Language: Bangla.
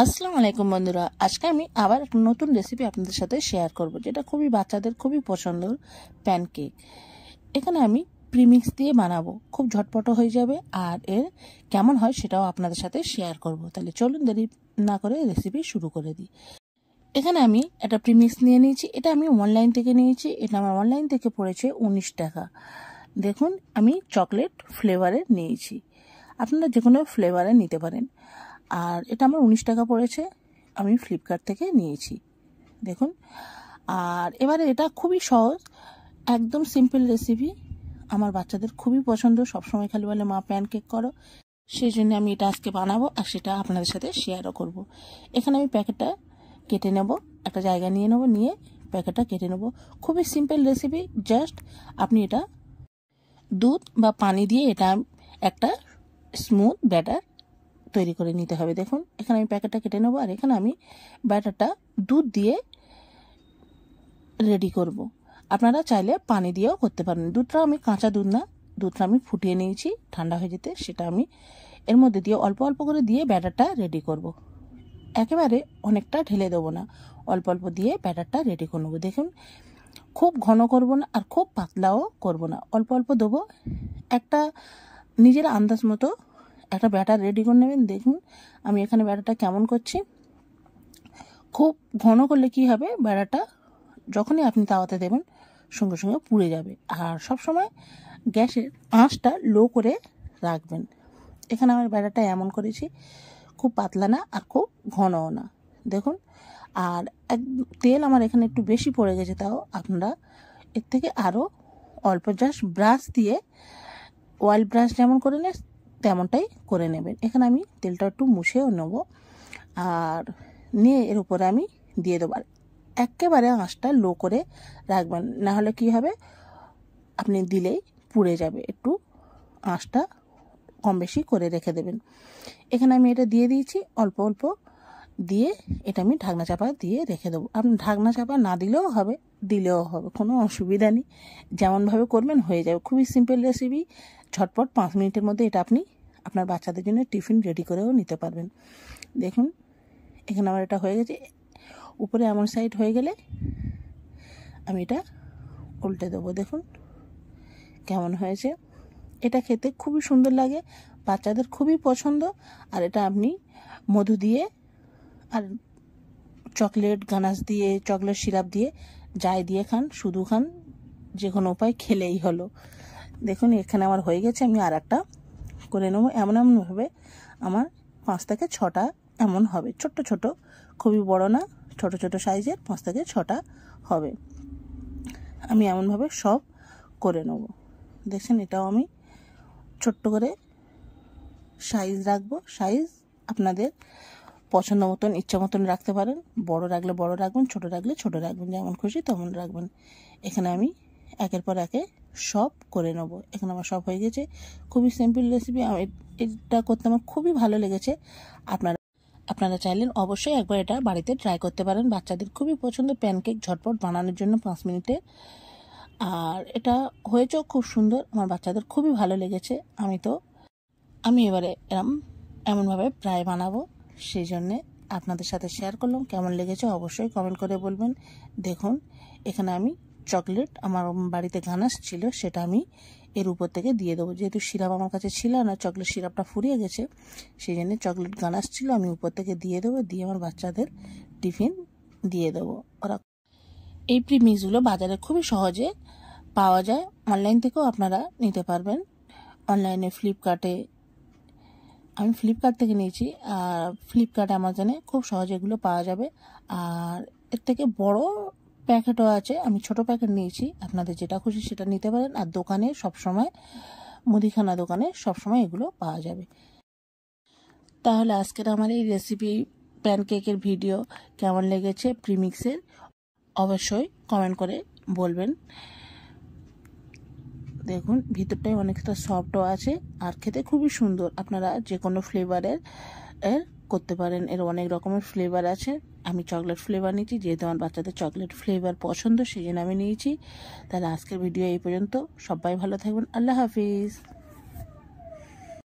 আসসালামু আলাইকুম বন্ধুরা, আজকে আমি আবার একটা নতুন রেসিপি আপনাদের সাথে শেয়ার করব, যেটা খুবই বাচ্চাদের খুবই পছন্দের প্যানকেক। এখানে আমি প্রিমিক্স দিয়ে বানাবো, খুব ঝটপট হয়ে যাবে। আর এর কেমন হয় সেটাও আপনাদের সাথে শেয়ার করব। তাহলে চলুন দেরি না করে রেসিপি শুরু করে দিই। এখানে আমি একটা প্রিমিক্স নিয়ে নিয়েছি। এটা আমি অনলাইন থেকে নিয়েছি। এটা আমার অনলাইন থেকে পড়েছে 19 টাকা। দেখুন, আমি চকলেট ফ্লেভারের নিয়েছি, আপনারা যে কোনো ফ্লেভারে নিতে পারেন। আর এটা আমার 19 টাকা পড়েছে, আমি ফ্লিপকার্ট থেকে নিয়েছি। দেখুন, আর এবারে এটা খুবই সহজ, একদম সিম্পল রেসিপি। আমার বাচ্চাদের খুবই পছন্দ, সবসময় খালি বলে মা প্যানকেক করো। সেই জন্য আমি এটা আজকে বানাবো আর সেটা আপনাদের সাথে শেয়ারও করব। এখানে আমি প্যাকেটটা কেটে নেব, একটা জায়গা নিয়ে নেব, নিয়ে প্যাকেটটা কেটে নেব। খুবই সিম্পল রেসিপি, জাস্ট আপনি এটা দুধ বা পানি দিয়ে এটা একটা স্মুথ ব্যাটার তৈরি করে নিতে হবে। দেখুন, এখানে আমি প্যাকেটটা কেটে নেবো, আর এখানে আমি ব্যাটারটা দুধ দিয়ে রেডি করব। আপনারা চাইলে পানি দিয়েও করতে পারেন। দুধটা আমি কাঁচা দুধ না, দুধটা আমি ফুটিয়ে নিয়েছি ঠান্ডা হয়ে যেতে, সেটা আমি এর মধ্যে দিয়ে অল্প অল্প করে দিয়ে ব্যাটারটা রেডি করব। একেবারে অনেকটা ঢেলে দেবো না, অল্প অল্প দিয়ে ব্যাটারটা রেডি করে নেবো। দেখুন, খুব ঘন করব না আর খুব পাতলাও করব না, অল্প অল্প দেবো। একটা নিজের আন্দাজ মতো একটা ব্যাটার রেডি করে নেবেন। দেখুন আমি এখানে ব্যাটারটা কেমন করছি। খুব ঘন করলে কি হবে, ব্যাটারটা যখনই আপনি তাওয়াতে দেবেন সঙ্গে সঙ্গে পুড়ে যাবে। আর সব সময় গ্যাসের আঁচটা লো করে রাখবেন। এখানে আমার ব্যাটারটা এমন করেছি, খুব পাতলা না আর খুব ঘনও না। দেখুন, আর তেল আমার এখানে একটু বেশি পড়ে গেছে, তাও আপনারা এর থেকে আরও অল্প জাস্ট ব্রাশ দিয়ে, অয়েল ব্রাশ যেমন করে নেন তেমনটাই করে নেবেন। এখানে আমি তেলটা একটু মুছেও নেব, আর নিয়ে এর উপরে আমি দিয়ে দেবো। আর একেবারে আঁচটা লো করে রাখবেন, না হলে কি হবে, আপনি দিলেই পুড়ে যাবে। একটু আঁচটা কম বেশি করে রেখে দেবেন। এখানে আমি এটা দিয়ে দিয়েছি অল্প অল্প দিয়ে, এটা আমি ঢাকনা চাপা দিয়ে রেখে দেবো। আপনি ঢাকনা চাপা না দিলেও হবে, দিলেও হবে, কোনো অসুবিধা নেই। যেমনভাবে করবেন হয়ে যাবে। খুবই সিম্পল রেসিপি, ঝটপট 5 মিনিটের মধ্যে এটা আপনি আপনার বাচ্চাদের জন্য টিফিন রেডি করেও নিতে পারবেন। দেখুন, এখানে আমার এটা হয়ে গেছে। উপরে এমন সাইড হয়ে গেলে আমি এটা উল্টে দেবো। দেখুন কেমন হয়েছে। এটা খেতে খুবই সুন্দর লাগে, বাচ্চাদের খুবই পছন্দ। আর এটা আপনি মধু দিয়ে আর চকলেট গানাশ দিয়ে, চকলেট সিরাপ দিয়ে, যাই দিয়ে খান, শুধু খান, যে কোনো উপায় খেলেই হলো। দেখুন এখানে আমার হয়ে গেছে, আমি আর একটা করে নেব। এমনভাবে আমার 5 থেকে 6টা এমন হবে, ছোট্ট ছোট, খুবই বড় না, ছোট ছোট সাইজের 5 থেকে 6টা হবে। আমি এমনভাবে সব করে নেব। দেখছেন, এটাও আমি ছোট্ট করে সাইজ রাখবো। সাইজ আপনাদের পছন্দ মতন, ইচ্ছা মতন রাখতে পারেন। বড় রাখলে বড় রাখবেন, ছোট রাখলে ছোট রাখবেন, যেমন খুশি তেমন রাখবেন। এখানে আমি একের পর একে সব করে নেব। এখানে আমার সব হয়ে গেছে। খুবই সিম্পল রেসিপি, এটা করতে আমার খুবই ভালো লেগেছে। আপনারা চাইলেন অবশ্যই একবার এটা বাড়িতে ট্রাই করতে পারেন। বাচ্চাদের খুবই পছন্দ প্যানকেক, ঝটপট বানানোর জন্য 5 মিনিটে। আর এটা হয়েছেও খুব সুন্দর, আমার বাচ্চাদের খুবই ভালো লেগেছে। আমি এবারে এমনভাবে প্রায় বানাবো, সেই জন্যে আপনাদের সাথে শেয়ার করলাম। কেমন লেগেছে অবশ্যই কমেন্ট করে বলবেন। দেখুন, এখানে আমি চকলেট, আমার বাড়িতে গানাশ ছিল, সেটা আমি এর উপর থেকে দিয়ে দেবো। যেহেতু সিরাপ আমার কাছে ছিল না, চকলেট সিরাপটা ফুরিয়ে গেছে, সেই জন্য চকলেট গানাশ ছিল, আমি উপর থেকে দিয়ে দেবো। দিয়ে আমার বাচ্চাদের টিফিন দিয়ে দেবো। ওরা এই প্রিমিক্সগুলো বাজারে খুবই সহজে পাওয়া যায়, অনলাইন থেকেও আপনারা নিতে পারবেন। অনলাইনে ফ্লিপকার্টে, আমি ফ্লিপকার্ট থেকে নিয়েছি, আর ফ্লিপকার্ট অ্যামাজনে খুব সহজে এগুলো পাওয়া যাবে। আর এর থেকে বড় প্যাকেটও আছে, আমি ছোট প্যাকেট নিয়েছি। আপনাদের যেটা খুশি সেটা নিতে পারেন। আর দোকানে সবসময়, মুদিখানা দোকানে সবসময় এগুলো পাওয়া যাবে। তাহলে আজকের আমার এই রেসিপি প্যানকেকের ভিডিও কেমন লেগেছে প্রিমিক্সের, অবশ্যই কমেন্ট করে বলবেন। দেখুন, ভিতরটাই অনেকটা সফটও আছে, আর খেতে খুবই সুন্দর। আপনারা যে কোনো ফ্লেভারের করতে পারেন, এর অনেক রকমের ফ্লেভার আছে। আমি চকলেট ফ্লেভার নিয়েছি, যেহেতু আমার বাচ্চাদের চকলেট ফ্লেভার পছন্দ, সেই জন্য আমি নিয়েছি। তাহলে আজকের ভিডিও এই পর্যন্ত। সবাই ভালো থাকবেন। আল্লাহ হাফিজ।